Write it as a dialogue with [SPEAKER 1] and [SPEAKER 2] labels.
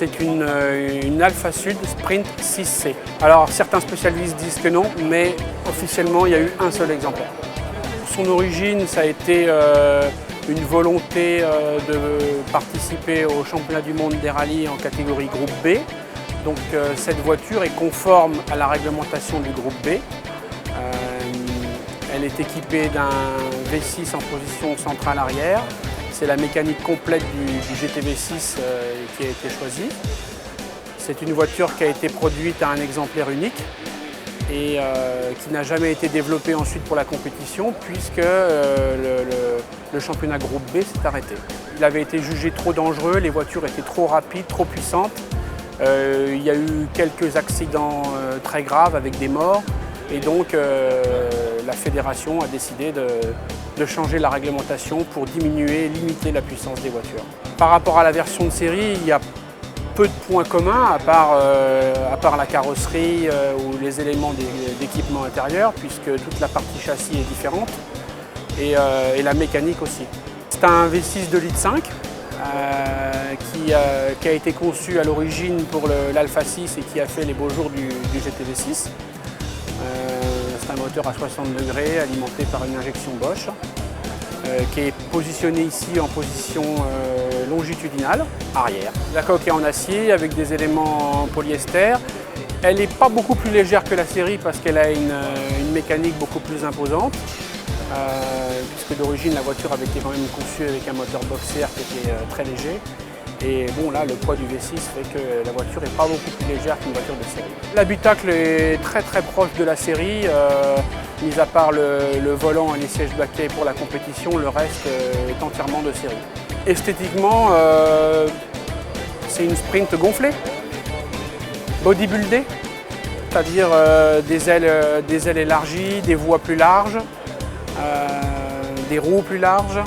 [SPEAKER 1] c'est une Alfa Sud Sprint 6C. Alors certains spécialistes disent que non, mais officiellement il y a eu un seul exemplaire. Son origine, ça a été une volonté de participer au championnat du monde des rallyes en catégorie groupe B. Donc cette voiture est conforme à la réglementation du groupe B. Elle est équipée d'un V6 en position centrale arrière. C'est la mécanique complète du GTV6 qui a été choisie. C'est une voiture qui a été produite à un exemplaire unique et qui n'a jamais été développée ensuite pour la compétition puisque le championnat groupe B s'est arrêté. Il avait été jugé trop dangereux, les voitures étaient trop rapides, trop puissantes. Il y a eu quelques accidents très graves avec des morts et donc la fédération a décidé de changer la réglementation pour diminuer et limiter la puissance des voitures. Par rapport à la version de série, il y a peu de points communs à part la carrosserie ou les éléments d'équipement intérieur puisque toute la partie châssis est différente et la mécanique aussi. C'est un V6 2,5 litres qui a été conçu à l'origine pour l'Alfa 6 et qui a fait les beaux jours du GTV6. C'est un moteur à 60 degrés alimenté par une injection Bosch qui est positionné ici en position longitudinale, arrière. La coque est en acier avec des éléments en polyester. Elle n'est pas beaucoup plus légère que la série parce qu'elle a une mécanique beaucoup plus imposante. Puisque d'origine la voiture avait été quand même conçue avec un moteur boxer qui était très léger. Et bon là le poids du V6 fait que la voiture n'est pas beaucoup plus légère qu'une voiture de série. L'habitacle est très proche de la série, mis à part le volant et les sièges baquets pour la compétition, le reste est entièrement de série. Esthétiquement, c'est une Sprint gonflée, bodybuildée, c'est-à-dire des ailes élargies, des voies plus larges, des roues plus larges.